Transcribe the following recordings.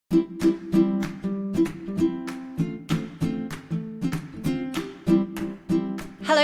Hello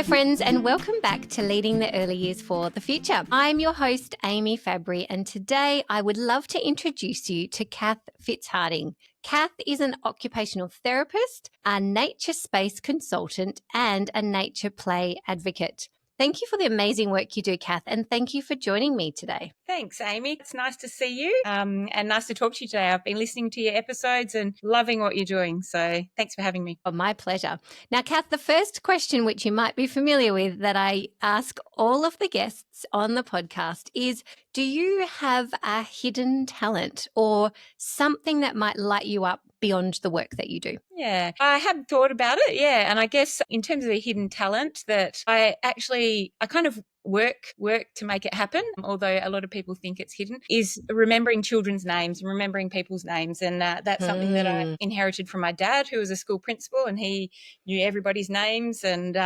friends, and welcome back to Leading the Early Years for the Future. I'm your host, Amie Fabry, and today I would love to introduce you to Cath Fitzhardinge. Cath is an occupational therapist, a nature space consultant, and a nature play advocate. Thank you for the amazing work you do, Cath, and thank you for joining me today. Thanks, Amie. It's nice to see you and nice to talk to you today. I've been listening to your episodes and loving what you're doing. So thanks for having me. Oh, my pleasure. Now, Cath, the first question, which you might be familiar with, that I ask all of the guests on the podcast is, do you have a hidden talent or something that might light you up beyond the work that you do? Yeah, I have thought about it. Yeah. And I guess in terms of a hidden talent that I kind of work to make it happen, although a lot of people think it's hidden, is remembering children's names and remembering people's names. And that's something that I inherited from my dad, who was a school principal, and he knew everybody's names. And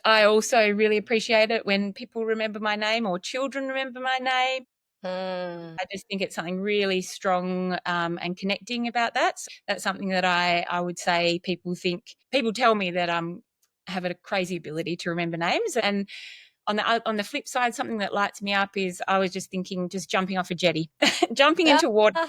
I also really appreciate it when people remember my name or children remember my name. I just think it's something really strong and connecting about that. So that's something that I would say people tell me that have a crazy ability to remember names. And on the flip side, something that lights me up is I was just thinking just jumping off a jetty, jumping into water.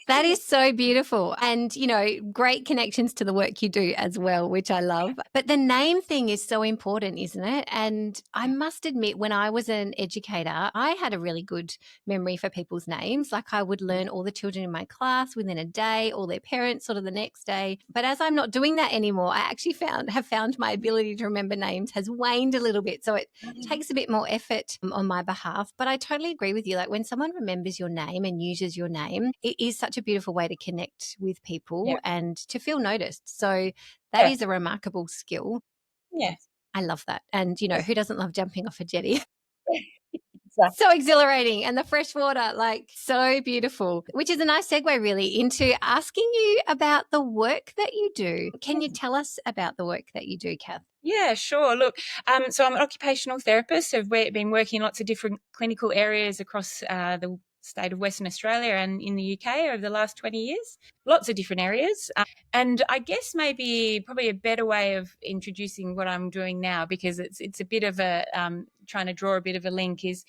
That is so beautiful. And, you know, great connections to the work you do as well, which I love. But the name thing is so important, isn't it? And I must admit, when I was an educator, I had a really good memory for people's names. Like I would learn all the children in my class within a day, all their parents sort of the next day. But as I'm not doing that anymore, I actually have found my ability to remember names has waned a little bit. So it takes a bit more effort on my behalf. But I totally agree with you. Like when someone remembers your name and uses your name, it is such a beautiful way to connect with people and to feel noticed. So that is a remarkable skill. Yes. I love that. And, you know, who doesn't love jumping off a jetty? So exhilarating. And the fresh water, like so beautiful, which is a nice segue really into asking you about the work that you do. Can you tell us about the work that you do, Cath? Yeah, sure. Look, so I'm an occupational therapist. I've been working in lots of different clinical areas across the state of Western Australia and in the UK over the last 20 years, lots of different areas. And I guess probably a better way of introducing what I'm doing now, because it's a bit of a, trying to draw a bit of a link, is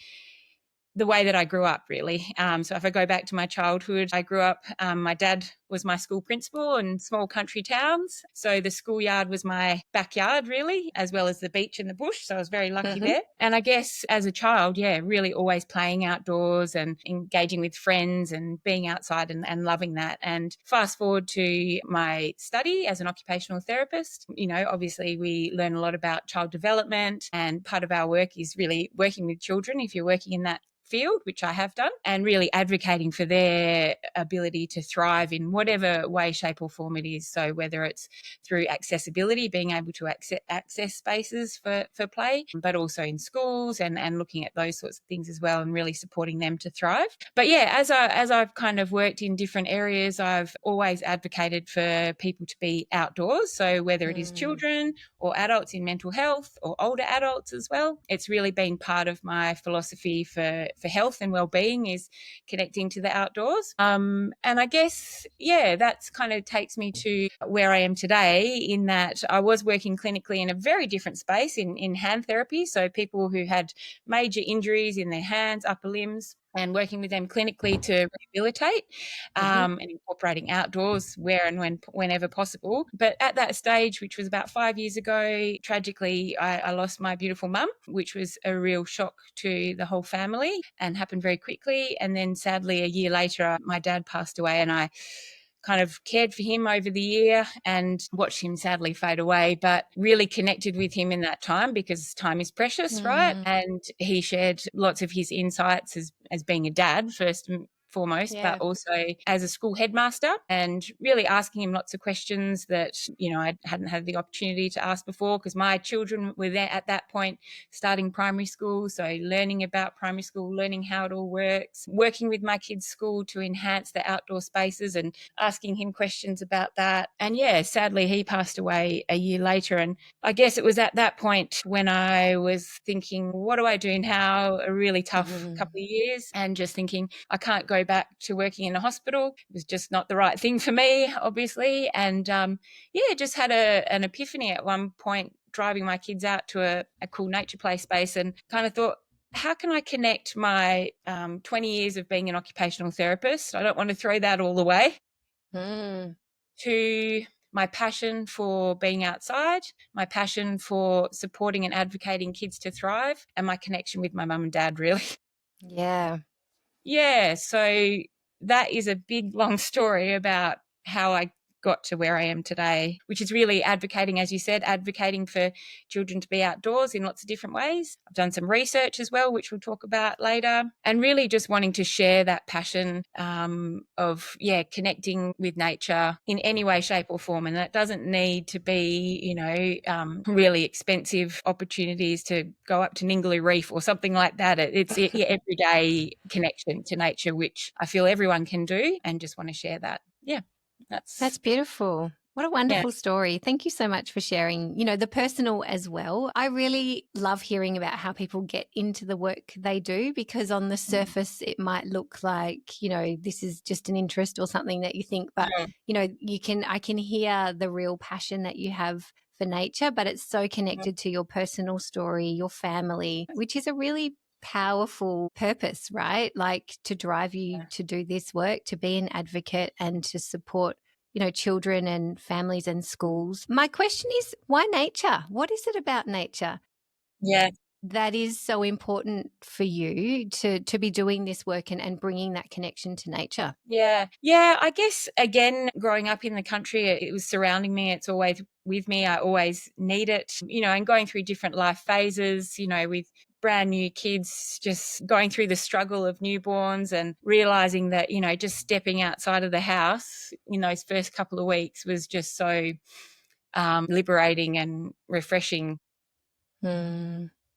the way that I grew up, really. So if I go back to my childhood, I grew up, my dad was my school principal in small country towns. So the schoolyard was my backyard, really, as well as the beach and the bush. So I was very lucky there. And I guess as a child, really always playing outdoors and engaging with friends and being outside and loving that. And fast forward to my study as an occupational therapist, you know, obviously we learn a lot about child development, and part of our work is really working with children if you're working in that field, which I have done, and really advocating for their ability to thrive in whatever way, shape or form it is. So whether it's through accessibility, being able to access spaces for play, but also in schools and looking at those sorts of things as well, and really supporting them to thrive. But yeah, as I've kind of worked in different areas, I've always advocated for people to be outdoors. So whether it is children or adults in mental health or older adults as well, it's really been part of my philosophy for health and well-being, is connecting to the outdoors. And I guess, that's kind of takes me to where I am today, in that I was working clinically in a very different space in hand therapy. So people who had major injuries in their hands, upper limbs, and working with them clinically to rehabilitate and incorporating outdoors where and whenever possible. But at that stage, which was about 5 years ago, tragically, I lost my beautiful mum, which was a real shock to the whole family and happened very quickly. And then sadly, a year later, my dad passed away, and I kind of cared for him over the year and watched him sadly fade away, but really connected with him in that time, because time is precious, right? And he shared lots of his insights as being a dad first and foremost, but also as a school headmaster, and really asking him lots of questions that, you know, I hadn't had the opportunity to ask before, because my children were there at that point starting primary school. So learning about primary school, learning how it all works, working with my kids' school to enhance the outdoor spaces and asking him questions about that. And sadly, he passed away a year later. And I guess it was at that point when I was thinking, what do I do now? A really tough couple of years, and just thinking I can't go back to working in a hospital. It was just not the right thing for me, obviously. And just had an epiphany at one point, driving my kids out to a cool nature play space, and kind of thought, how can I connect my 20 years of being an occupational therapist? I don't want to throw that all away. To my passion for being outside, my passion for supporting and advocating kids to thrive, and my connection with my mum and dad, really. Yeah. Yeah, so that is a big, long story about how I got to where I am today, which is really advocating, as you said, advocating for children to be outdoors in lots of different ways. I've done some research as well, which we'll talk about later, and really just wanting to share that passion of connecting with nature in any way, shape or form. And that doesn't need to be, really expensive opportunities to go up to Ningaloo Reef or something like that. It's everyday connection to nature, which I feel everyone can do, and just want to share that. Yeah. That's beautiful. What a wonderful story. Thank you so much for sharing, the personal as well. I really love hearing about how people get into the work they do, because on the surface it might look like, this is just an interest or something that you think, but I can hear the real passion that you have for nature, but it's so connected to your personal story, your family, which is a really powerful purpose, right? Like to drive you to do this work, to be an advocate and to support, children and families and schools. My question is, why nature? What is it about nature? Yeah. That is so important for you to be doing this work and bringing that connection to nature? Yeah. I guess, again, growing up in the country, it was surrounding me. It's always with me. I always need it, and going through different life phases, with brand new kids, just going through the struggle of newborns and realizing that, just stepping outside of the house in those first couple of weeks was just so liberating and refreshing.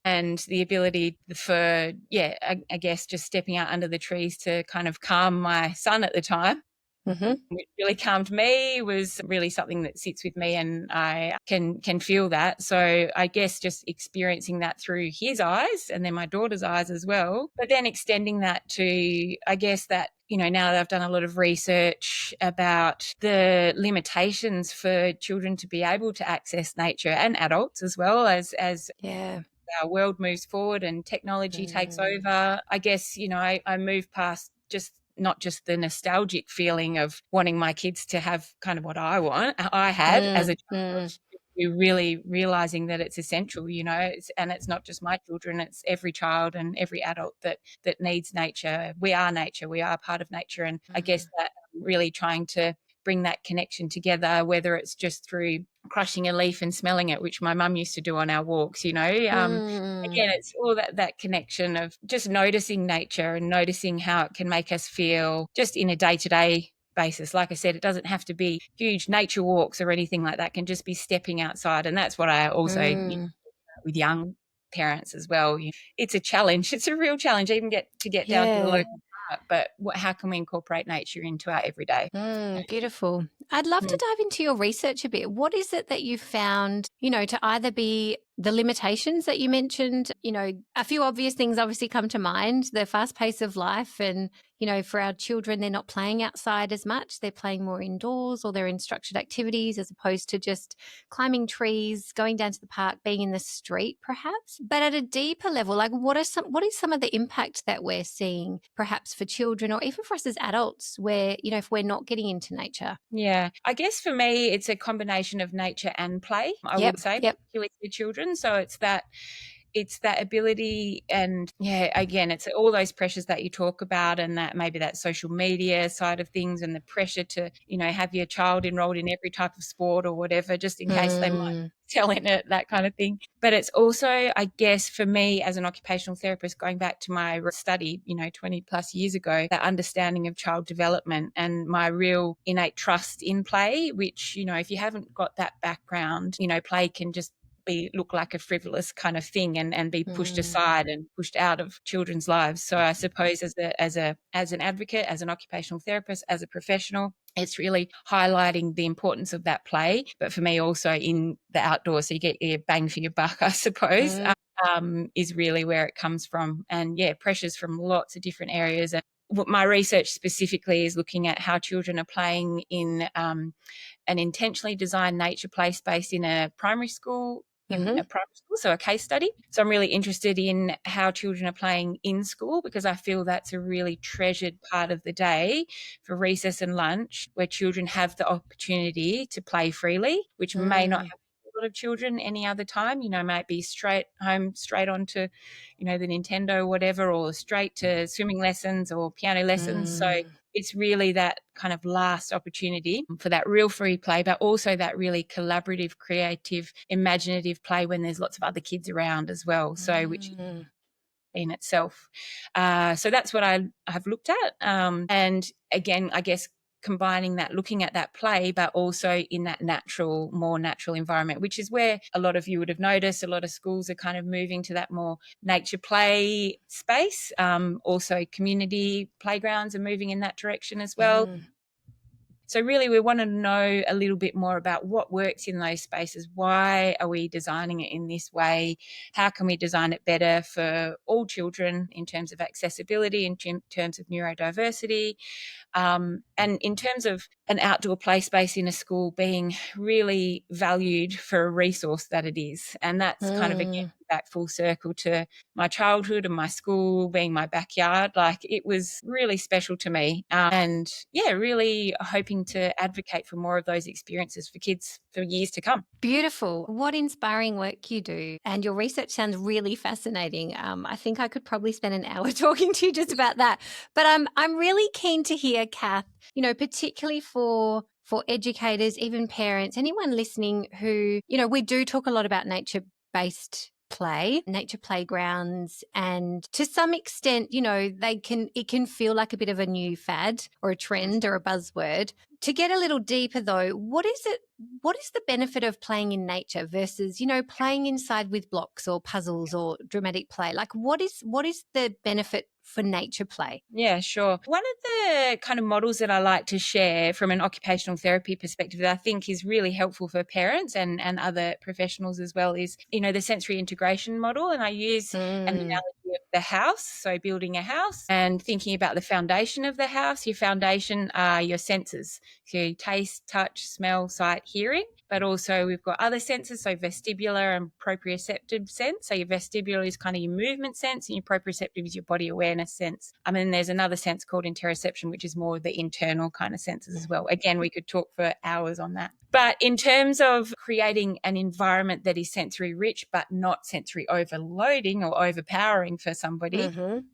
And the ability for, I guess, just stepping out under the trees to kind of calm my son at the time, which really calmed me, was really something that sits with me, and I can feel that. So I guess just experiencing that through his eyes and then my daughter's eyes as well, but then extending that to, I guess, that, now that I've done a lot of research about the limitations for children to be able to access nature, and adults as well, as our world moves forward and technology takes over. I guess, I move past not just the nostalgic feeling of wanting my kids to have kind of what I had as a child, to really realizing that it's essential, and it's not just my children, it's every child and every adult that needs nature. We are nature. We are part of nature. And I guess that really trying to bring that connection together, whether it's just through crushing a leaf and smelling it, which my mum used to do on our walks, again, it's all that connection of just noticing nature and noticing how it can make us feel just in a day-to-day basis. Like I said, it doesn't have to be huge nature walks or anything like that. It can just be stepping outside. And that's what I also with young parents as well. It's a challenge. It's a real challenge, even get down to the local park. But how can we incorporate nature into our everyday? Beautiful. I'd love to dive into your research a bit. What is it that you found, to either be the limitations that you mentioned, a few obvious things obviously come to mind, the fast pace of life, and, for our children, they're not playing outside as much. They're playing more indoors, or they're in structured activities as opposed to just climbing trees, going down to the park, being in the street perhaps. But at a deeper level, like what is some of the impact that we're seeing perhaps for children, or even for us as adults, where, if we're not getting into nature? Yeah, I guess for me, it's a combination of nature and play, I would say, particularly for children. So it's that ability, and again, it's all those pressures that you talk about, and that maybe that social media side of things, and the pressure to, have your child enrolled in every type of sport or whatever, just in case they might tell in it, that kind of thing. But it's also, I guess, for me as an occupational therapist, going back to my study, 20 plus years ago, that understanding of child development and my real innate trust in play, which, if you haven't got that background, play can just look like a frivolous kind of thing, and be pushed aside and pushed out of children's lives. So I suppose as an advocate, as an occupational therapist, as a professional, it's really highlighting the importance of that play, but for me also in the outdoors, so you get your bang for your buck, I suppose, is really where it comes from. And pressures from lots of different areas. And what my research specifically is looking at how children are playing in an intentionally designed nature play space in a primary school, so a case study. So I'm really interested in how children are playing in school, because I feel that's a really treasured part of the day for recess and lunch, where children have the opportunity to play freely, which may not happen for a lot of children any other time. Might be straight home, straight onto, the Nintendo or whatever, or straight to swimming lessons or piano lessons. So it's really that kind of last opportunity for that real free play, but also that really collaborative, creative, imaginative play when there's lots of other kids around as well. So which in itself. So that's what I have looked at. And again, I guess combining that, looking at that play, but also in that more natural environment, which is where a lot of you would have noticed a lot of schools are kind of moving to that more nature play space. Also community playgrounds are moving in that direction as well. So really we want to know a little bit more about what works in those spaces. Why are we designing it in this way? How can we design it better for all children in terms of accessibility, in terms of neurodiversity? And in terms of an outdoor play space in a school being really valued for a resource that it is. And that's kind of, again, back full circle to my childhood and my school being my backyard. Like, it was really special to me. And yeah, really hoping to advocate for more of those experiences for kids for years to come. Beautiful. What inspiring work you do. And your research sounds really fascinating. I think I could probably spend an hour talking to you just about that. But I'm really keen to hear, Cath, particularly for educators, even parents, anyone listening who, we do talk a lot about nature-based play, nature playgrounds, and to some extent, it can feel like a bit of a new fad or a trend or a buzzword. To get a little deeper though, what is the benefit of playing in nature versus, playing inside with blocks or puzzles or dramatic play? Like, what is the benefit for nature play? Yeah, sure. One of the kind of models that I like to share from an occupational therapy perspective that I think is really helpful for parents and other professionals as well is, the sensory integration model. And I use an analogy of the house. So building a house and thinking about the foundation of the house. Your foundation are your senses. So taste, touch, smell, sight, hearing. But also we've got other senses, so vestibular and proprioceptive sense. So your vestibular is kind of your movement sense, and your proprioceptive is your body awareness sense. I mean, there's another sense called interoception, which is more the internal kind of senses as well. Again, we could talk for hours on that. But in terms of creating an environment that is sensory rich, but not sensory overloading or overpowering for somebody,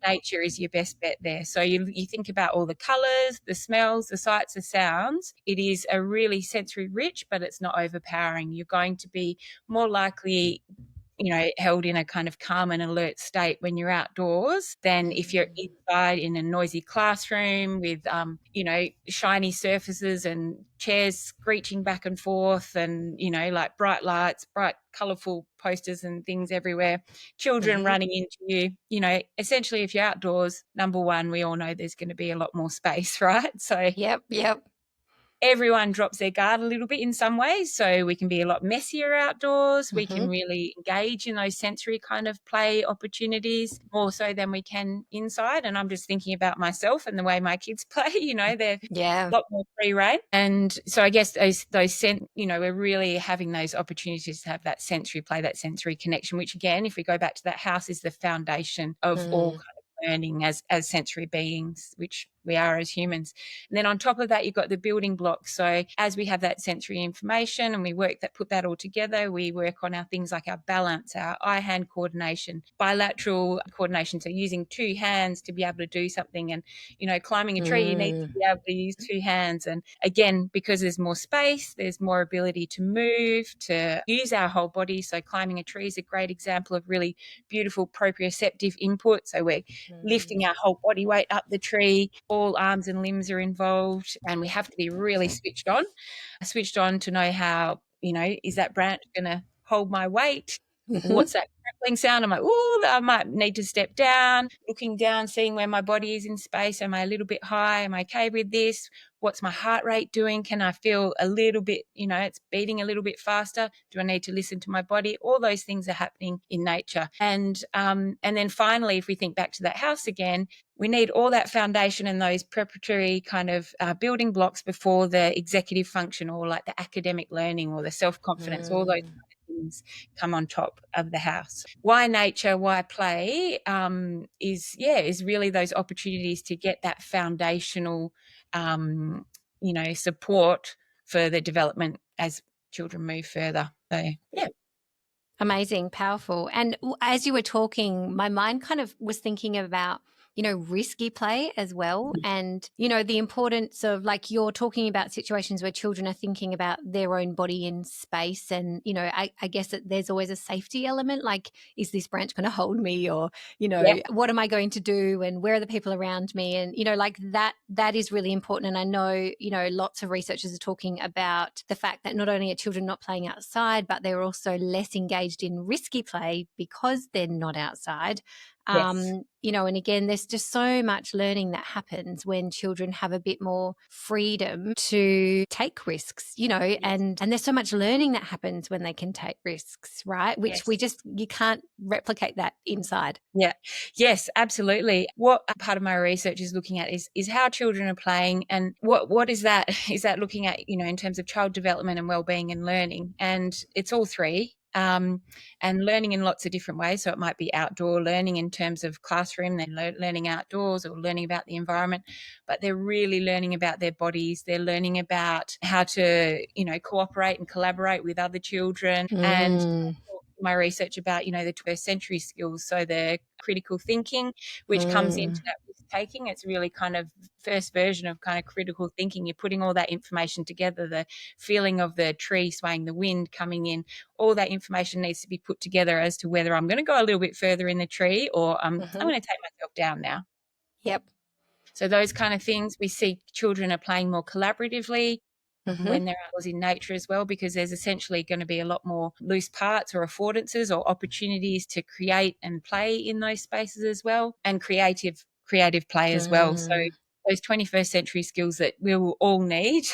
nature is your best bet there. So you think about all the colors, the smells, the sights, the sounds. It is a really sensory rich, but it's not overpowering. You're going to be more likely, held in a kind of calm and alert state when you're outdoors than if you're inside in a noisy classroom with, shiny surfaces and chairs screeching back and forth and, like bright lights, bright, colourful posters and things everywhere, children running into you. Essentially, if you're outdoors, number one, we all know there's going to be a lot more space, right? So Yep. Everyone drops their guard a little bit in some ways, so we can be a lot messier outdoors. We can really engage in those sensory kind of play opportunities more so than we can inside. And I'm just thinking about myself and the way my kids play, they're a lot more free rein. And so I guess we're really having those opportunities to have that sensory play, that sensory connection, which again, if we go back to that house, is the foundation of all kind of learning as sensory beings, which we are as humans. And then on top of that, you've got the building blocks. So as we have that sensory information and we put that all together, we work on our things like our balance, our eye-hand coordination, bilateral coordination. So using two hands to be able to do something, and, climbing a tree, you need to be able to use two hands. And again, because there's more space, there's more ability to move, to use our whole body. So climbing a tree is a great example of really beautiful proprioceptive input. So we're lifting our whole body weight up the tree. All arms and limbs are involved, and we have to be really switched on to know how, is that branch going to hold my weight? Mhm. What's that crackling sound? I'm like, oh, I might need to step down, looking down, seeing where my body is in space. Am I a little bit high? Am I okay with this? What's my heart rate doing? Can I feel a little bit, it's beating a little bit faster? Do I need to listen to my body? All those things are happening in nature. And then finally, if we think back to that house again, we need all that foundation and those preparatory kind of building blocks before the executive function, or like the academic learning or the self-confidence, all those Mm. things come on top of the house. Why nature, why play, is really those opportunities to get that foundational, support for the development as children move further. So, yeah. Amazing, powerful. And as you were talking, my mind kind of was thinking about, risky play as well. And, the importance of, like, you're talking about situations where children are thinking about their own body in space. And, I guess that there's always a safety element, like, is this branch going to hold me? Or, Yeah. what am I going to do? And where are the people around me? And, like that is really important. And I know, lots of researchers are talking about the fact that not only are children not playing outside, but they're also less engaged in risky play because they're not outside. Yes. And again, there's just so much learning that happens when children have a bit more freedom to take risks, Yes. and there's so much learning that happens when they can take risks, right? Which Yes. you can't replicate that inside. Yeah. Yes, absolutely. What part of my research is looking at is how children are playing, and what is that? Is that looking at, in terms of child development and well-being and learning? And it's all three. And learning in lots of different ways. So it might be outdoor learning in terms of classroom, then learning outdoors, or learning about the environment, but they're really learning about their bodies. They're learning about how to, cooperate and collaborate with other children. And Mm, my research about, the 21st century skills. So the critical thinking, which comes into mm, that risk taking. It's really kind of first version of kind of critical thinking. You're putting all that information together, the feeling of the tree swaying, the wind coming in, all that information needs to be put together as to whether I'm going to go a little bit further in the tree, or I'm mhm. going to take myself down now. Yep. So those kind of things, we see children are playing more collaboratively Mhm. when they're outdoors in nature as well, because there's essentially going to be a lot more loose parts or affordances or opportunities to create and play in those spaces as well, and creative play as well. So Mm. those 21st century skills that we will all need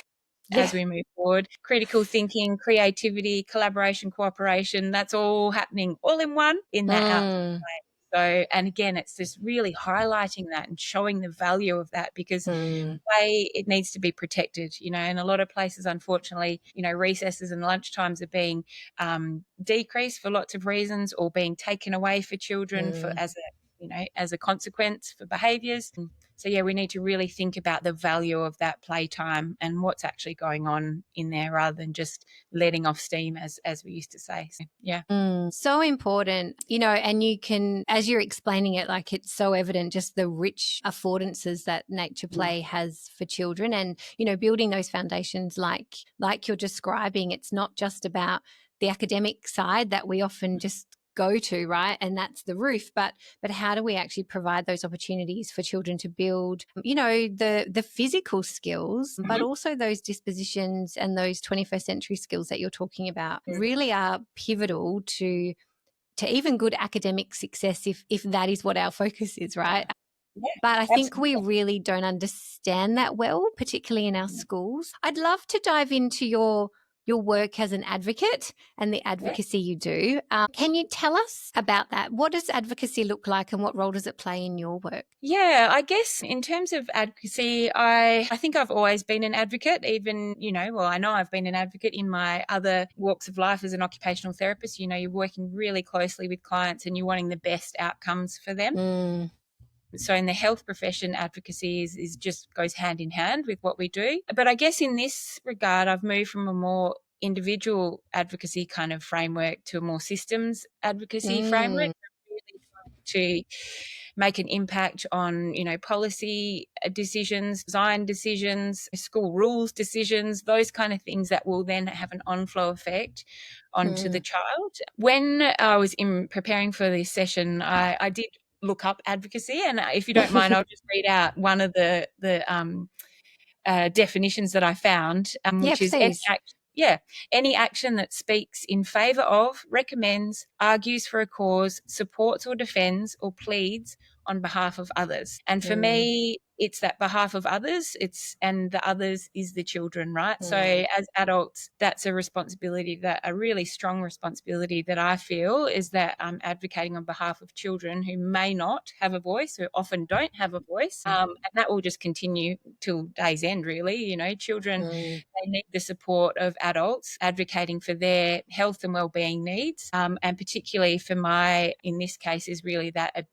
as Yeah. we move forward, critical thinking, creativity, collaboration, cooperation, that's all happening all in one in that outdoor Mm, play. So, and again, it's just really highlighting that and showing the value of that, because mm, play, it needs to be protected, in a lot of places, unfortunately, recesses and lunchtimes are being decreased for lots of reasons, or being taken away for children for mm. as a consequence for behaviours. So yeah, we need to really think about the value of that playtime and what's actually going on in there, rather than just letting off steam, as we used to say. So, yeah. So important, and you can, as you're explaining it, like, it's so evident just the rich affordances that nature play has for children. And, building those foundations, like you're describing, it's not just about the academic side that we often just go to, right? And that's the roof. But how do we actually provide those opportunities for children to build, the physical skills, but Mhm. also those dispositions and those 21st century skills that you're talking about really are pivotal to even good academic success, if that is what our focus is, right? Yeah, But I think we absolutely. really don't understand that well, particularly in our schools. I'd love to dive into your work as an advocate and the Yeah. advocacy you do. Can you tell us about that? What does advocacy look like, and what role does it play in your work? Yeah, I guess in terms of advocacy, I think I've always been an advocate, even, well, I know I've been an advocate in my other walks of life as an occupational therapist. You're working really closely with clients and you're wanting the best outcomes for them. Mm, So in the health profession, advocacy is just goes hand in hand with what we do. But I guess in this regard, I've moved from a more individual advocacy kind of framework to a more systems advocacy framework, mm, really trying to make an impact on, policy decisions, design decisions, school rules decisions, those kind of things that will then have an on-flow effect onto the mm. child. When I was in preparing for this session, I did look up advocacy, and if you don't mind, I'll just read out one of the definitions that I found, Yeah, which is any please. Yeah, any action that speaks in favour of, recommends, argues for a cause, supports or defends or pleads on behalf of others. And for Mm, me, it's that behalf of others, and the others is the children, right? So mm, as adults, that's a responsibility, that a really strong responsibility that I feel, is that I'm advocating on behalf of children who may not have a voice, who often don't have a voice. And that will just continue till day's end, really. Children, mm, they need the support of adults advocating for their health and well-being needs, and particularly for in this case, is really that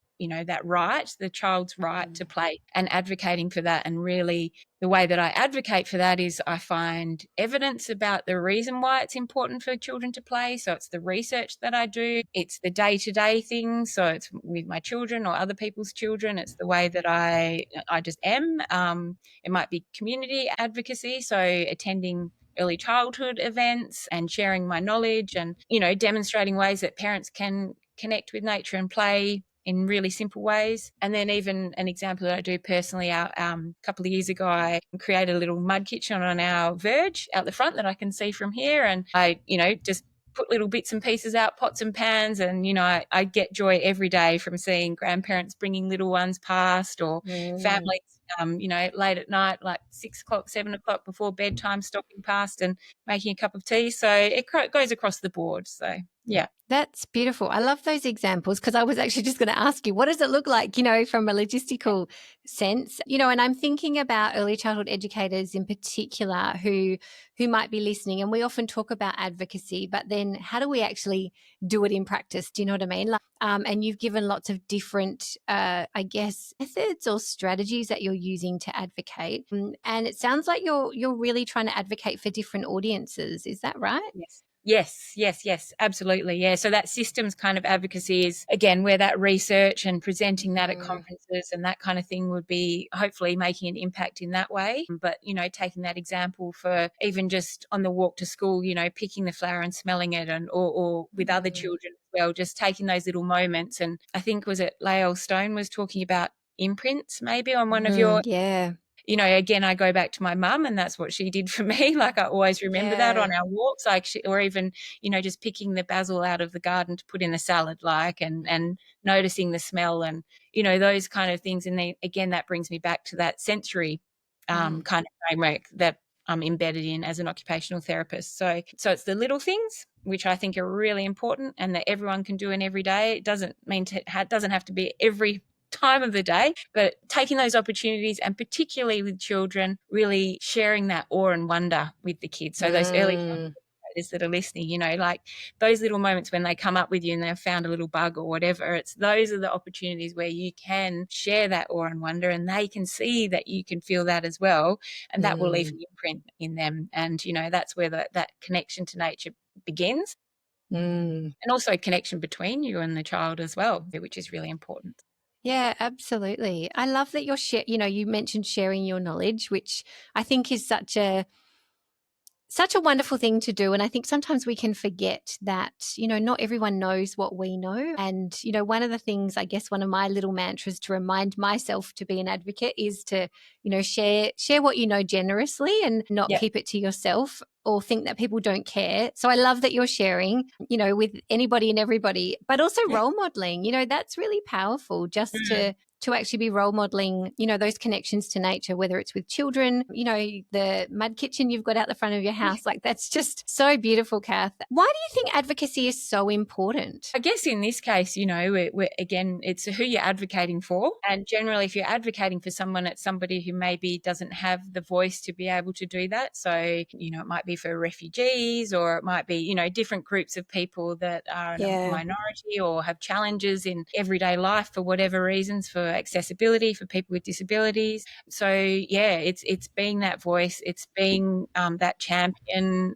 that right, the child's right to play, and advocating for that. And really, the way that I advocate for that is I find evidence about the reason why it's important for children to play. So it's the research that I do, it's the day-to-day things. So it's with my children or other people's children. It's the way that I just am. It might be community advocacy, so attending early childhood events and sharing my knowledge, and demonstrating ways that parents can connect with nature and play in really simple ways. And then even an example that I do personally, a couple of years ago, I created a little mud kitchen on our verge out the front that I can see from here. And I, just put little bits and pieces out, pots and pans. And, I get joy every day from seeing grandparents bringing little ones past, or mm. families, late at night, like 6 o'clock, 7 o'clock before bedtime, stopping past and making a cup of tea. So it goes across the board. So, yeah. That's beautiful. I love those examples, because I was actually just going to ask you, what does it look like, from a logistical sense? And I'm thinking about early childhood educators in particular who might be listening, and we often talk about advocacy, but then how do we actually do it in practice? Do you know what I mean? And you've given lots of different, I guess, methods or strategies that you're using to advocate. And it sounds like you're really trying to advocate for different audiences. Is that right? Yes, absolutely. Yeah. So that systems kind of advocacy is, again, where that research and presenting that at Mm, conferences and that kind of thing would be hopefully making an impact in that way. But, taking that example for even just on the walk to school, picking the flower and smelling it, and or with other mm, children as well, just taking those little moments. And I think, was it Lael Stone was talking about imprints maybe on one of your, yeah. again, I go back to my mum, and that's what she did for me. Like, I always remember that Yeah. on our walks, like or even, just picking the basil out of the garden to put in the salad, like, and noticing the smell, and, those kind of things. And then again, that brings me back to that sensory Mm, kind of framework that I'm embedded in as an occupational therapist. So it's the little things which I think are really important, and that everyone can do in every day. It doesn't mean doesn't have to be every time of the day, but taking those opportunities, and particularly with children, really sharing that awe and wonder with the kids. So those early mm, that are listening, like those little moments when they come up with you and they've found a little bug or whatever, those are the opportunities where you can share that awe and wonder, and they can see that you can feel that as well, and that will leave mm, an imprint in them. And that's where that connection to nature begins, mm. and also connection between you and the child as well, which is really important. Yeah, absolutely. I love that you mentioned sharing your knowledge, which I think is such a wonderful thing to do. And I think sometimes we can forget that, not everyone knows what we know. And, one of the things, I guess, one of my little mantras to remind myself to be an advocate is to, share what you know generously, and not Yeah. keep it to yourself or think that people don't care. So I love that you're sharing, with anybody and everybody, but also role modeling. That's really powerful, just to actually be role modeling, those connections to nature, whether it's with children, the mud kitchen you've got out the front of your house. Like, that's just so beautiful, Cath. Why do you think advocacy is so important? I guess in this case, again, it's who you're advocating for. And generally, if you're advocating for someone, it's somebody who maybe doesn't have the voice to be able to do that. So, it might be for refugees, or it might be, different groups of people that are in a Yeah. minority or have challenges in everyday life for whatever reasons, for accessibility, for people with disabilities. So, yeah, it's being that voice, it's being that champion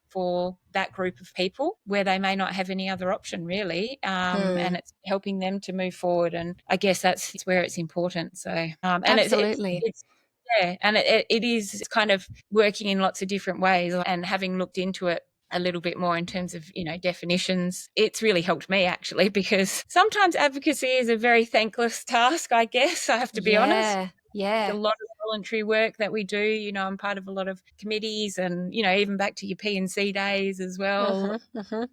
for that group of people where they may not have any other option, really, and it's helping them to move forward. And I guess that's where it's important. So, and Absolutely. it's yeah, and it is kind of working in lots of different ways. And having looked into it a little bit more in terms of, definitions, it's really helped me, actually, because sometimes advocacy is a very thankless task, I guess, I have to be honest. Yeah. It's a Yeah. lot of voluntary work that we do. I'm part of a lot of committees and, even back to your P&C days as well. Mhm, mhm.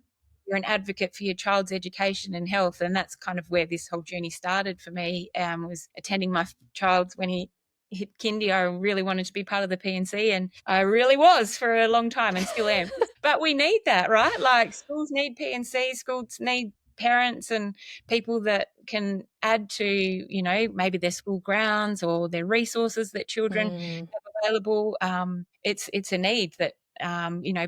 You're an advocate for your child's education and health. And that's kind of where this whole journey started for me, was attending my child when he hit kindy. I really wanted to be part of the P&C, and I really was for a long time and still am. But we need that, right? Like schools need P&C, schools need parents and people that can add to, maybe their school grounds or their resources that children Mm. have available. It's a need that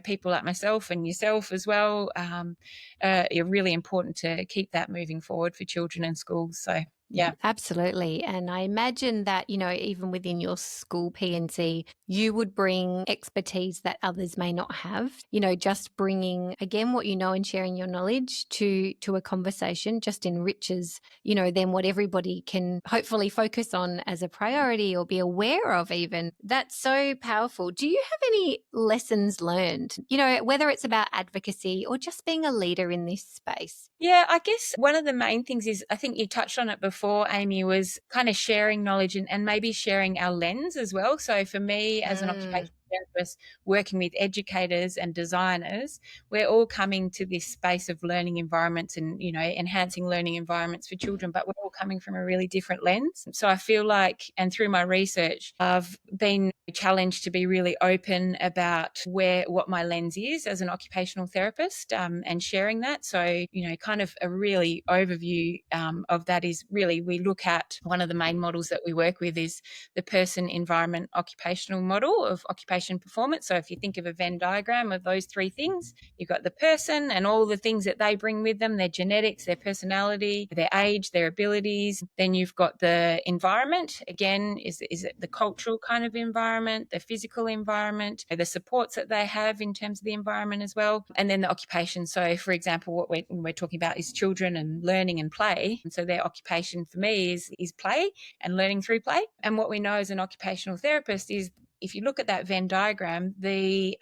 people like myself and yourself as well, are really important to keep that moving forward for children in schools. So, yeah. Absolutely. And I imagine that, even within your school P&C, you would bring expertise that others may not have, just bringing, again, what you know and sharing your knowledge to a conversation just enriches, then what everybody can hopefully focus on as a priority or be aware of even. That's so powerful. Do you have any lessons learned, whether it's about advocacy or just being a leader in this space? Yeah, I guess one of the main things is, I think you touched on it before, Amie, was kind of sharing knowledge and maybe sharing our lens as well. So for me as an Mm. occupational therapist, working with educators and designers, we're all coming to this space of learning environments and, enhancing learning environments for children, but we're all coming from a really different lens. So I feel like, and through my research, I've been challenged to be really open about what my lens is as an occupational therapist, and sharing that. So, kind of a really overview of that is really, we look at one of the main models that we work with is the person, environment, occupational model of occupation performance. So if you think of a Venn diagram of those three things, you've got the person and all the things that they bring with them, their genetics, their personality, their age, their abilities. Then you've got the environment. Again, is it the cultural kind of environment, the physical environment, the supports that they have in terms of the environment as well, and then the occupation. So for example, what we're talking about is children and learning and play. And so their occupation for me is play and learning through play. And what we know as an occupational therapist is, if you look at that Venn diagram, the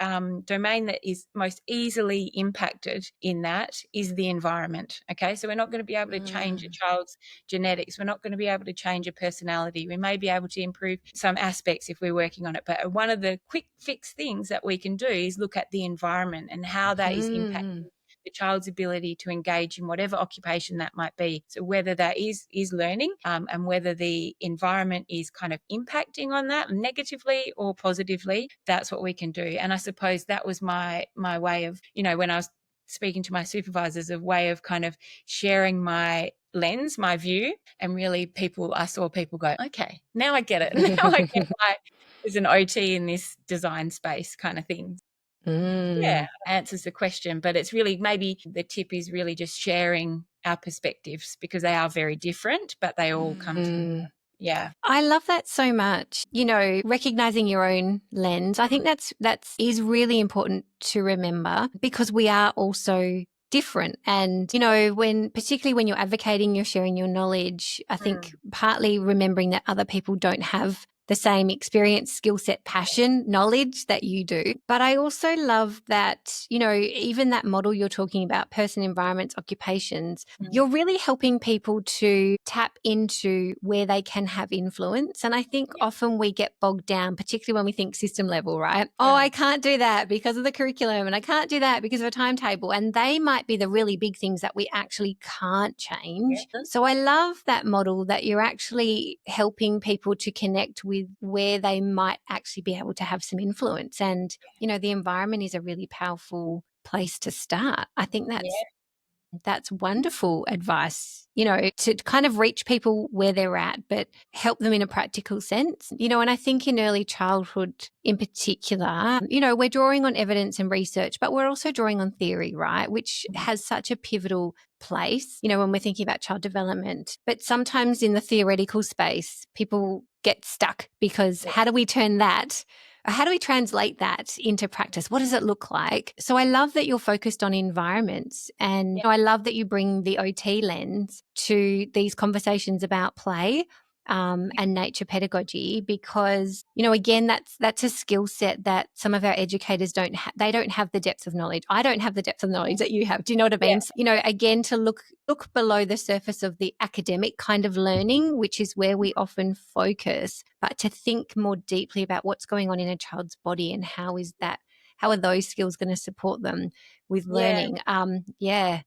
domain that is most easily impacted in that is the environment. Okay, so we're not going to be able to change a child's genetics. We're not going to be able to change a personality. We may be able to improve some aspects if we're working on it. But one of the quick fix things that we can do is look at the environment and how that is impacting the child's ability to engage in whatever occupation that might be. So whether that is learning, and whether the environment is kind of impacting on that negatively or positively, that's what we can do. And I suppose that was my way of, when I was speaking to my supervisors, a way of kind of sharing my lens, my view, and really I saw people go, okay, now I get it. Now I get why there's an OT in this design space kind of thing. Yeah, answers the question, but it's really, maybe the tip is really just sharing our perspectives, because they are very different, but they all come together. Yeah. I love that so much. Recognizing your own lens. I think that's is really important to remember, because we are also different. And, particularly when you're advocating, you're sharing your knowledge, I think partly remembering that other people don't have the same experience, skill set, passion, knowledge that you do. But I also love that, even that model you're talking about, person, environments, occupations, you're really helping people to tap into where they can have influence. And I think often we get bogged down, particularly when we think system level, right? Oh, I can't do that because of the curriculum, and I can't do that because of a timetable. And they might be the really big things that we actually can't change. So I love that model, that you're actually helping people to connect with where they might actually be able to have some influence. And, the environment is a really powerful place to start. I think that's wonderful advice, to kind of reach people where they're at, but help them in a practical sense. And I think in early childhood in particular, we're drawing on evidence and research, but we're also drawing on theory, right? Which has such a pivotal place, when we're thinking about child development. But sometimes in the theoretical space, people get stuck, because how do we turn that? How do we translate that into practice? What does it look like? So I love that you're focused on environments, and I love that you bring the OT lens to these conversations about play. and nature pedagogy, because, again, that's a skill set that some of our educators they don't have the depth of knowledge. I don't have the depth of knowledge that you have. Do you know what I mean? Yeah. So, again, to look below the surface of the academic kind of learning, which is where we often focus, but to think more deeply about what's going on in a child's body and how are those skills going to support them with Yeah. learning. Yeah.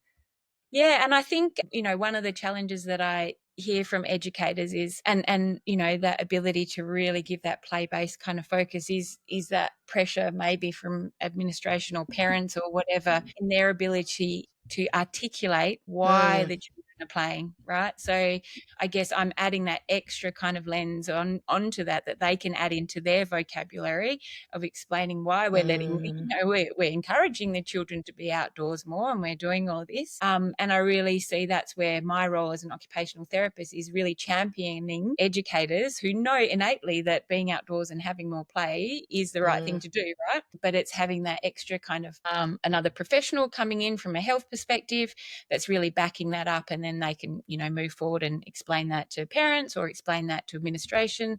Yeah, and I think, one of the challenges that I hear from educators is, and that ability to really give that play-based kind of focus is that pressure maybe from administration or parents or whatever in their ability to articulate why Mm, the children are playing, right? So I guess I'm adding that extra kind of lens onto that they can add into their vocabulary of explaining why we're letting, mm, we're encouraging the children to be outdoors more, and we're doing all this. And I really see that's where my role as an occupational therapist is really championing educators who know innately that being outdoors and having more play is the right thing mm. to do, right? But it's having that extra kind of another professional coming in from a health perspective that's really backing that up, and then they can, move forward and explain that to parents or explain that to administration.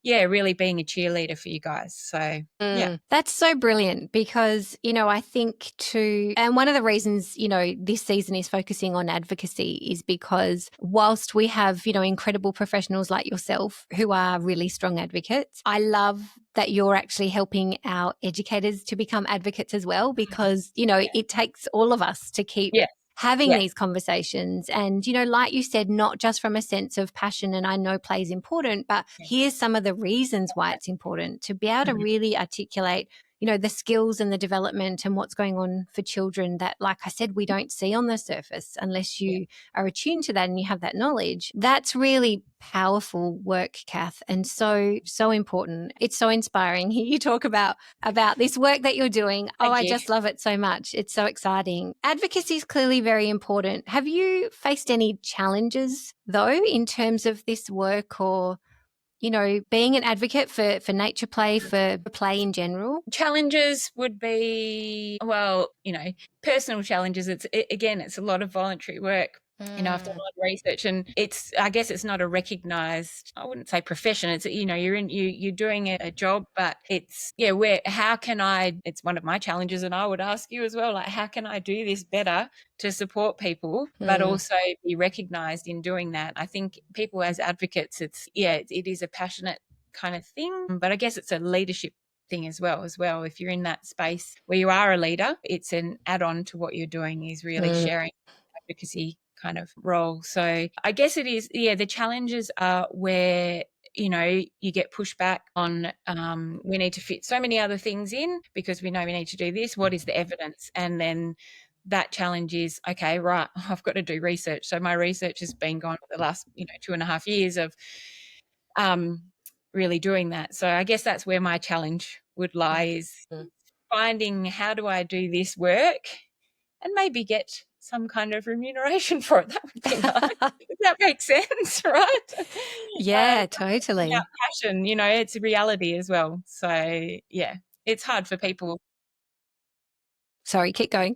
Yeah, really being a cheerleader for you guys. So, yeah. That's so brilliant because, I think too, and one of the reasons, this season is focusing on advocacy is because whilst we have, incredible professionals like yourself who are really strong advocates, I love that you're actually helping our educators to become advocates as well, because, Yeah. it takes all of us to keep Yeah. having Yeah. these conversations. And, like you said, not just from a sense of passion, and I know play is important, but here's some of the reasons why it's important to be able to Mhm. really articulate, the skills and the development and what's going on for children that, like I said, we don't see on the surface unless Yeah. you are attuned to that and you have that knowledge. That's really powerful work, Cath, and so important. It's so inspiring. You talk about this work that you're doing. Oh, Thank I you. just love it so much. It's so exciting. Advocacy is clearly very important. Have you faced any challenges though in terms of this work, or being an advocate for nature play, for play in general? Challenges would be, well, personal challenges. Again, it's a lot of voluntary work. I've done a Mm, lot of research, and I guess it's not a recognized, I wouldn't say profession. It's, you're doing a job, but it's, yeah, how can it's one of my challenges. And I would ask you as well, like, how can I do this better to support people, but mm, also be recognized in doing that? I think people as advocates, it is a passionate kind of thing, but I guess it's a leadership thing as well. If you're in that space where you are a leader, it's an add-on to what you're doing, is really mm, sharing advocacy kind of role. So I guess it is, yeah, the challenges are where you get pushback on, we need to fit so many other things in because we know we need to do this. What is the evidence? And then that challenge is, okay, right, I've got to do research. So my research has been gone for the last 2.5 years of um, really doing that. So I guess that's where my challenge would lie, is mm. finding, how do I do this work and maybe get some kind of remuneration for it. That would be nice. Does that make sense, right? Yeah, Without totally. passion, it's a reality as well. So yeah, it's hard for people. Sorry, keep going.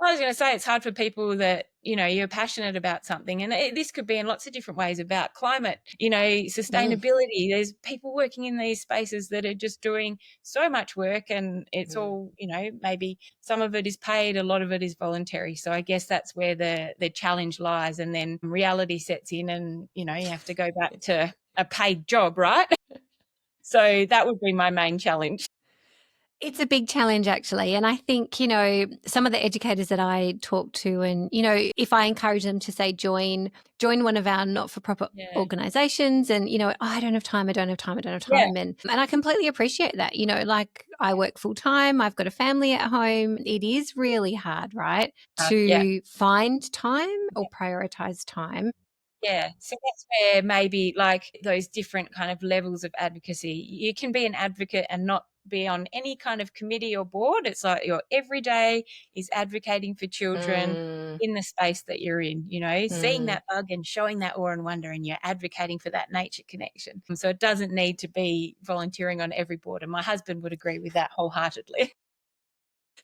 I was going to say, it's hard for people that, you're passionate about something. And this could be in lots of different ways, about climate, Mm, sustainability. There's people working in these spaces that are just doing so much work, and it's mm. all, maybe some of it is paid, a lot of it is voluntary. So I guess that's where the challenge lies. And then reality sets in, and, you have to go back to a paid job, right? So that would be my main challenge. It's a big challenge, actually. And I think, some of the educators that I talk to, and, if I encourage them to say, join one of our not-for-profit Yeah. organizations, and, "Oh, I don't have time, I don't have time, I don't have Yeah. time." And I completely appreciate that. Like, I work full time, I've got a family at home. It is really hard, right? Yeah. To find time or prioritize time. Yeah, so that's where maybe, like, those different kind of levels of advocacy. You can be an advocate and not be on any kind of committee or board. It's like your everyday is advocating for children Mm, in the space that you're in, seeing mm. that bug and showing that awe and wonder, and you're advocating for that nature connection. So it doesn't need to be volunteering on every board. And my husband would agree with that wholeheartedly.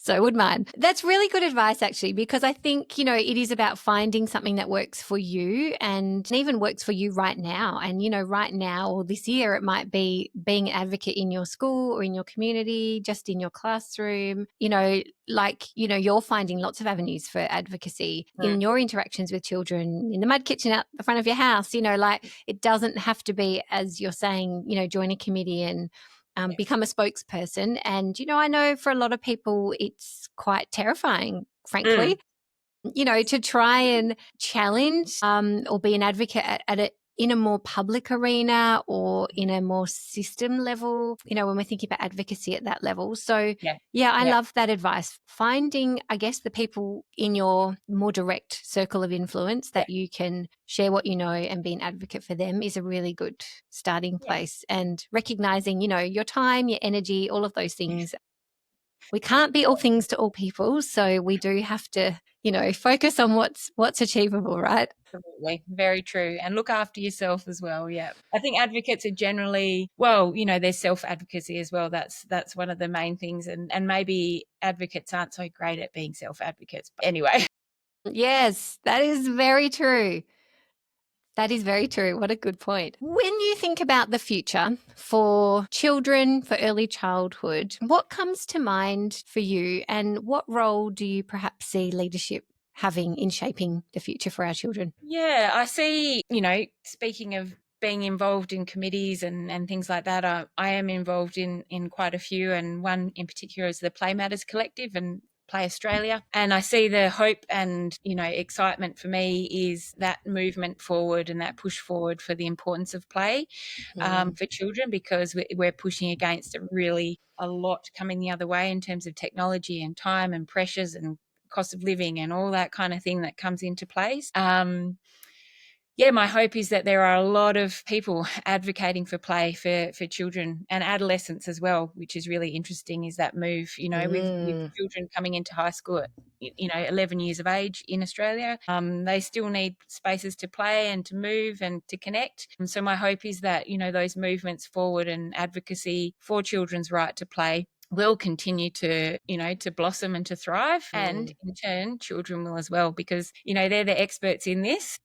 So would mine. That's really good advice, actually, because I think, it is about finding something that works for you and even works for you right now. And, right now or this year, it might be being an advocate in your school or in your community, just in your classroom, you're finding lots of avenues for advocacy in your interactions with children, in the mud kitchen out the front of your house, it doesn't have to be, as you're saying, join a committee and become a spokesperson. And, I know for a lot of people, it's quite terrifying, frankly, to try and challenge or be an advocate at it in a more public arena or in a more system level, when we're thinking about advocacy at that level. So, I love that advice. Finding, I guess, the people in your more direct circle of influence that you can share what you know and be an advocate for them is a really good starting place. And recognizing, your time, your energy, all of those things. We can't be all things to all people. So we do have to, focus on what's achievable, right? Absolutely. Very true. And look after yourself as well. Yeah. I think advocates are generally, well, there's self-advocacy as well. That's one of the main things. And maybe advocates aren't so great at being self-advocates. But anyway. Yes, that is very true. That is very true. What a good point. When you think about the future for children, for early childhood, what comes to mind for you and what role do you perhaps see leadership having in shaping the future for our children? Yeah, I see, speaking of being involved in committees and things like that, I am involved in quite a few, and one in particular is the Play Matters Collective and Play Australia. And I see the hope and, excitement for me is that movement forward and that push forward for the importance of play for children, because we're pushing against a lot coming the other way in terms of technology and time and pressures and cost of living and all that kind of thing that comes into place. My hope is that there are a lot of people advocating for play for children and adolescents as well, which is really interesting, is that move, with children coming into high school at 11 years of age in Australia. They still need spaces to play and to move and to connect. And so my hope is that, those movements forward and advocacy for children's right to play will continue to, to blossom and to thrive. And in turn, children will as well, because, they're the experts in this.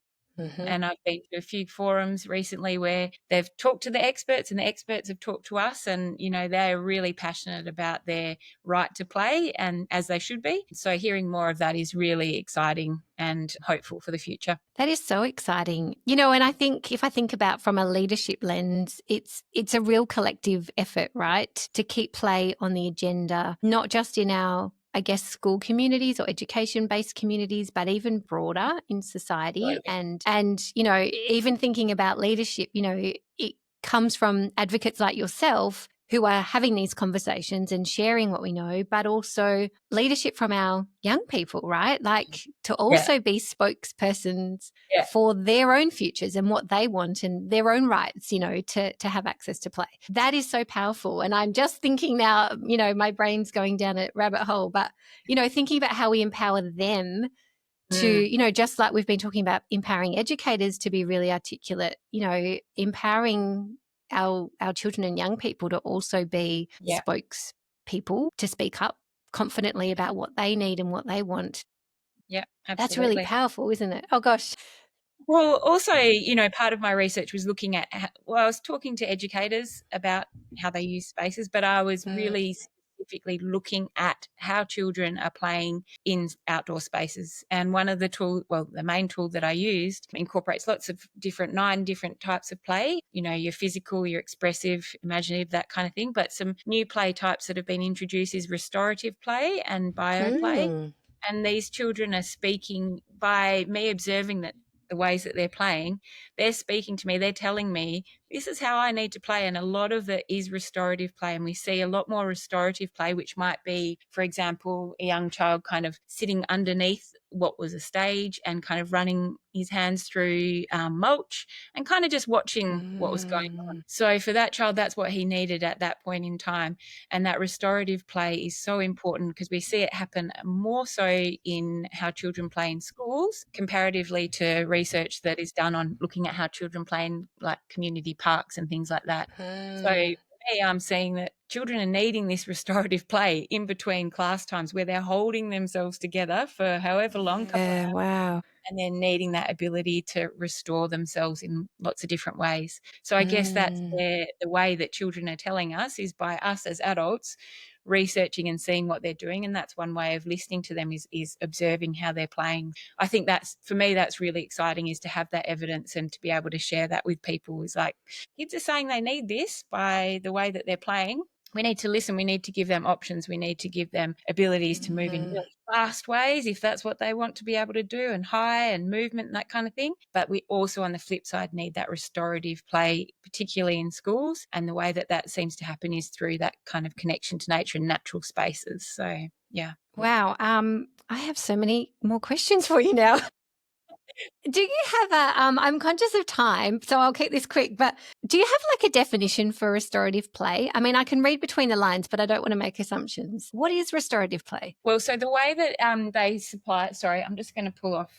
And I've been to a few forums recently where they've talked to the experts and the experts have talked to us, and, they're really passionate about their right to play, and as they should be. So hearing more of that is really exciting and hopeful for the future. That is so exciting. And I think if I think about from a leadership lens, it's a real collective effort, right? To keep play on the agenda, not just in our, I guess, school communities or education-based communities, but even broader in society. Totally. And even thinking about leadership, it comes from advocates like yourself who are having these conversations and sharing what we know, but also leadership from our young people, right? Like to also be spokespersons for their own futures and what they want and their own rights, to have access to play. That is so powerful. And I'm just thinking now, my brain's going down a rabbit hole, but, thinking about how we empower them to, just like we've been talking about empowering educators to be really articulate, empowering our children and young people to also be spokespeople, to speak up confidently about what they need and what they want. Yeah, absolutely. That's really powerful, isn't it? Oh, gosh. Well, also, part of my research was looking at, I was talking to educators about how they use spaces, but I was really specifically looking at how children are playing in outdoor spaces. And one of the main tool that I used incorporates lots of 9 different types of play, your physical, your expressive, imaginative, that kind of thing. But some new play types that have been introduced is restorative play and bioplay. And these children are speaking, by me observing that the ways that they're playing, they're speaking to me, they're telling me, this is how I need to play. And a lot of it is restorative play. And we see a lot more restorative play, which might be, for example, a young child kind of sitting underneath what was a stage and kind of running his hands through mulch and kind of just watching what was going on. So for that child, that's what he needed at that point in time. And that restorative play is so important because we see it happen more so in how children play in schools comparatively to research that is done on looking at how children play in like community parks and things like that. So for me, I'm seeing that children are needing this restorative play in between class times where they're holding themselves together for however long, Yeah, wow. and then needing that ability to restore themselves in lots of different ways. So I guess that's Mm. the way that children are telling us is by us as adults researching and seeing what they're doing. And that's one way of listening to them is observing how they're playing. I think that's, for me, that's really exciting, is to have that evidence and to be able to share that with people. Is like, kids are saying they need this by the way that they're playing. We need to listen. We need to give them options. We need to give them abilities to move in Mhm. really fast ways if that's what they want to be able to do, and high and movement and that kind of thing. But we also, on the flip side, need that restorative play, particularly in schools. And the way that that seems to happen is through that kind of connection to nature and natural spaces. So, yeah. Wow. I have so many more questions for you now. Do you have I'm conscious of time, so I'll keep this quick, but do you have like a definition for restorative play? I mean, I can read between the lines, but I don't want to make assumptions. What is restorative play? Well, so the way that they supply, sorry, I'm just going to pull off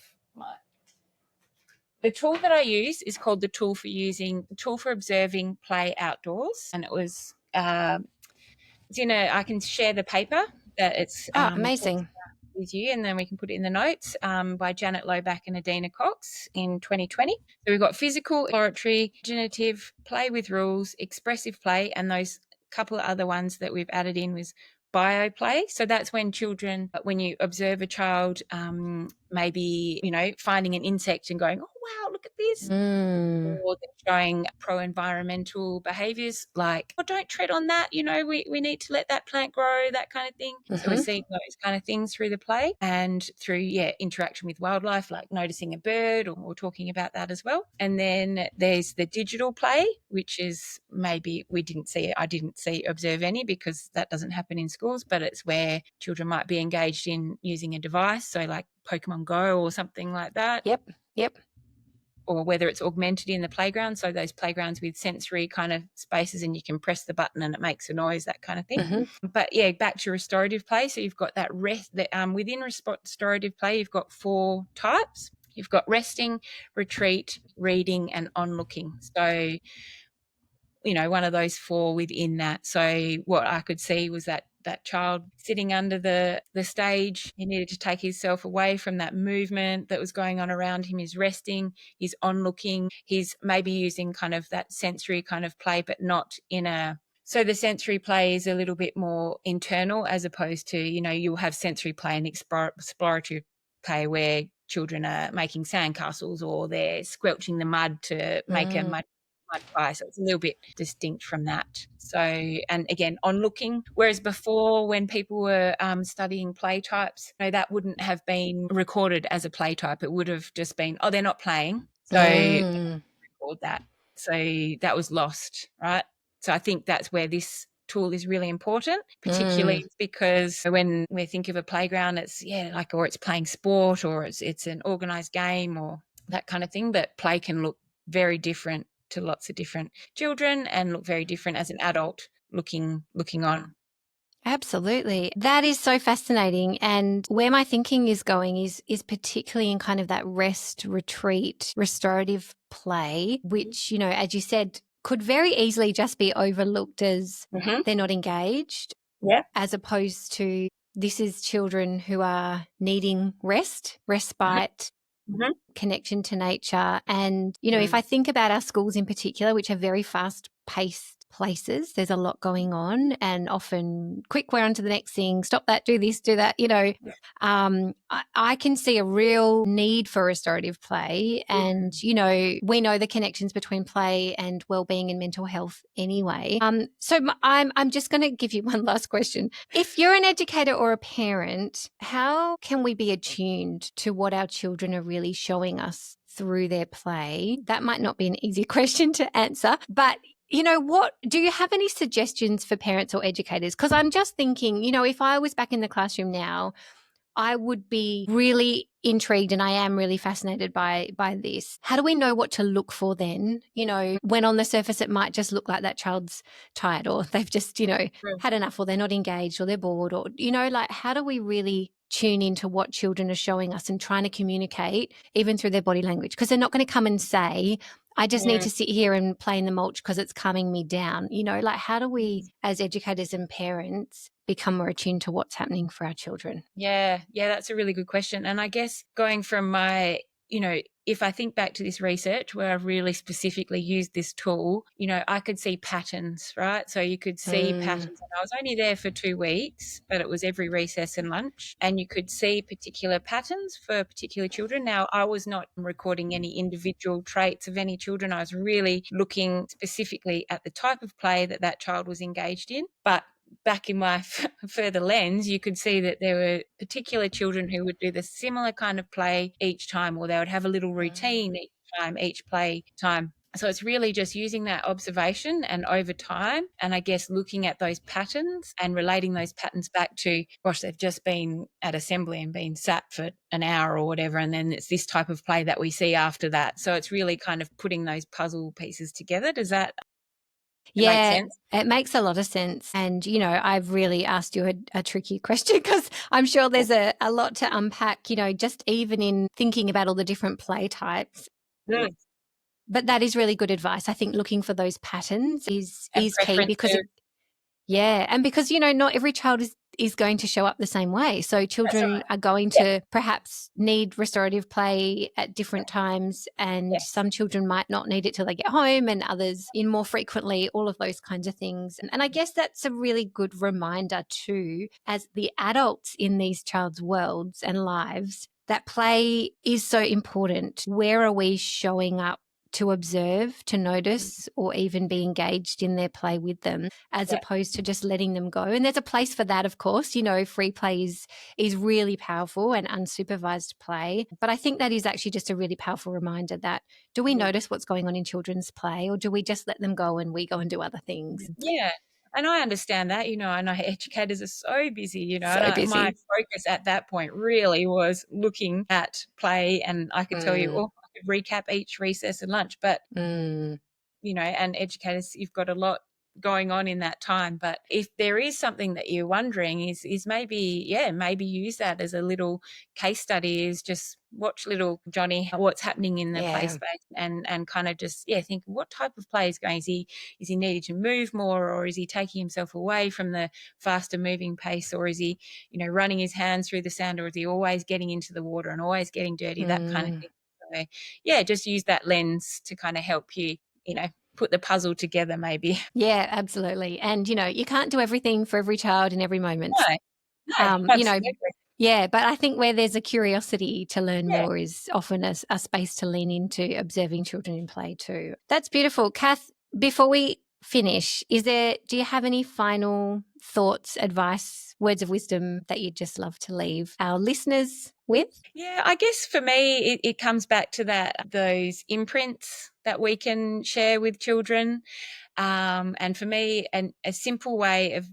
the tool that I use is called the tool for observing play outdoors. And it was, I can share the paper that it's Oh, amazing. with you, and then we can put it in the notes, by Janet Loback and Adina Cox in 2020. So we've got physical, exploratory, imaginative, play with rules, expressive play, and those couple of other ones that we've added in was bioplay. So that's when you observe a child, maybe, finding an insect and going, oh, wow, look at this. Mm. Or they're showing pro-environmental behaviours like, oh, don't tread on that, we need to let that plant grow, that kind of thing. So we're Mm-hmm. seeing those kind of things through the play, and through, interaction with wildlife, like noticing a bird, or talking about that as well. And then there's the digital play, which is maybe I didn't observe any because that doesn't happen in schools, but it's where children might be engaged in using a device, so like Pokemon Go or something like that. Yep. Or whether it's augmented in the playground, so those playgrounds with sensory kind of spaces, and you can press the button and it makes a noise, that kind of thing. Mm-hmm. But back to restorative play. So you've got that within restorative play, you've got 4 types. You've got resting, retreat, reading, and onlooking. So one of those 4 within that. So what I could see was that child sitting under the stage, he needed to take himself away from that movement that was going on around him. He's resting, he's onlooking, he's maybe using kind of that sensory kind of play, but not so the sensory play is a little bit more internal, as opposed to, you'll have sensory play and exploratory play where children are making sandcastles, or they're squelching the mud to make a mud pie. So it's a little bit distinct from that. So, and again, onlooking, whereas before, when people were studying play types, that wouldn't have been recorded as a play type. It would have just been, oh, they're not playing, so record that. So that was lost, right? So I think that's where this tool is really important, particularly because when we think of a playground, it's or it's playing sport, or it's an organized game, or that kind of thing. But play can look very different to lots of different children, and look very different as an adult looking on. Absolutely. That is so fascinating. And where my thinking is going is particularly in kind of that rest, retreat, restorative play, which, as you said, could very easily just be overlooked as they're not engaged, as opposed to this is children who are needing rest, respite, connection to nature. And, if I think about our schools in particular, which are very fast paced places, there's a lot going on, and often quick, we're on to the next thing, stop that, do this, do that, I can see a real need for restorative play. And, we know the connections between play and wellbeing and mental health anyway. So I'm just going to give you one last question. If you're an educator or a parent, how can we be attuned to what our children are really showing us through their play? That might not be an easy question to answer, but what do you have any suggestions for parents or educators? Because I'm just thinking, if I was back in the classroom now, I would be really intrigued, and I am really fascinated by this. How do we know what to look for then? When on the surface it might just look like that child's tired, or they've just, had enough, or they're not engaged, or they're bored, or, how do we really tune into what children are showing us and trying to communicate even through their body language? Because they're not going to come and say, I just need Mm, to sit here and play in the mulch because it's calming me down. Like how do we, as educators and parents, become more attuned to what's happening for our children? yeah, that's a really good question. And I guess going from my, if I think back to this research where I've really specifically used this tool, I could see patterns, right? So you could see Mm, patterns. And I was only there for 2 weeks, but it was every recess and lunch. And you could see particular patterns for particular children. Now, I was not recording any individual traits of any children. I was really looking specifically at the type of play that that child was engaged in. But back in my further lens, you could see that there were particular children who would do the similar kind of play each time, or they would have a little routine each time, each play time. So it's really just using that observation and over time, and I guess looking at those patterns and relating those patterns back to, gosh, they've just been at assembly and been sat for an hour or whatever, and then it's this type of play that we see after that. So it's really kind of putting those puzzle pieces together. Does that make yeah, sense? it makes a lot of sense. And, I've really asked you a tricky question because I'm sure there's a lot to unpack, just even in thinking about all the different play types. Mm. But that is really good advice. I think looking for those patterns is And key because preferences. and because not every child is going to show up the same way. So That's children right. are going Yeah, to perhaps need restorative play at different times, and yes. some children might not need it till they get home, and others in more frequently. All of those kinds of things, and I guess that's a really good reminder too, as the adults in these child's worlds and lives, that play is so important. Where are we showing up to observe, to notice, or even be engaged in their play with them, as Yeah. opposed to just letting them go? And there's a place for that, of course. Free play is really powerful, and unsupervised play. But I think that is actually just a really powerful reminder that, do we Mhm. notice what's going on in children's play, or do we just let them go and we go and do other things? Yeah. And I understand that, I know educators are so busy, and So my busy. focus at that point really was looking at play, and I could tell you, Mm, I could recap each recess and lunch, but mm, and educators, you've got a lot going on in that time. But if there is something that you're wondering, is maybe, maybe use that as a little case study, is just watch little Johnny, what's happening in the play yeah. space, and kind of just, think what type of play is going. Is he needing to move more, or is he taking himself away from the faster moving pace, or is he, running his hands through the sand, or is he always getting into the water and always getting dirty, that kind of Mm. thing. So just use that lens to kind of help you, you know, put the puzzle together maybe. Yeah, absolutely. And, you can't do everything for every child in every moment. No, no, Um, you know, absolutely. yeah, but I think where there's a curiosity to learn Yeah. more is often a space to lean into observing children in play too. That's beautiful. Cath, before we finish, do you have any final thoughts, advice, words of wisdom that you'd just love to leave our listeners with? Yeah, I guess for me, it comes back to those imprints that we can share with children. And for me, a simple way of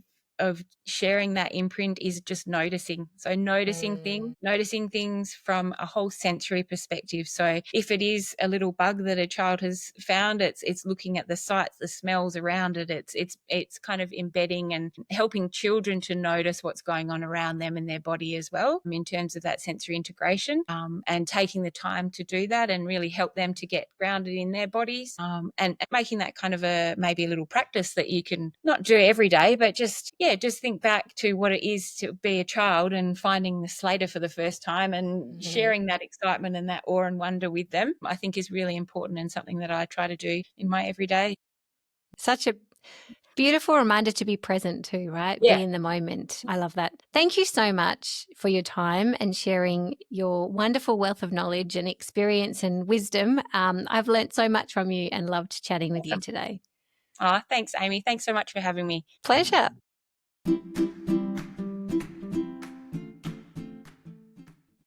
sharing that imprint is just noticing. So Mm, noticing things from a whole sensory perspective. So if it is a little bug that a child has found, it's looking at the sights, the smells around it. It's kind of embedding and helping children to notice what's going on around them and their body as well, in terms of that sensory integration, and taking the time to do that and really help them to get grounded in their bodies, and making that kind of maybe a little practice that you can not do every day, but just think back to what it is to be a child and finding the Slater for the first time and mhm. sharing that excitement and that awe and wonder with them, I think is really important, and something that I try to do in my everyday. Such a beautiful reminder to be present too, right? Yeah, Be in the moment. I love that. Thank you so much for your time and sharing your wonderful wealth of knowledge and experience and wisdom. I've learnt so much from you and loved chatting with you awesome. today. Oh, thanks, Amie. Thanks so much for having me. Pleasure.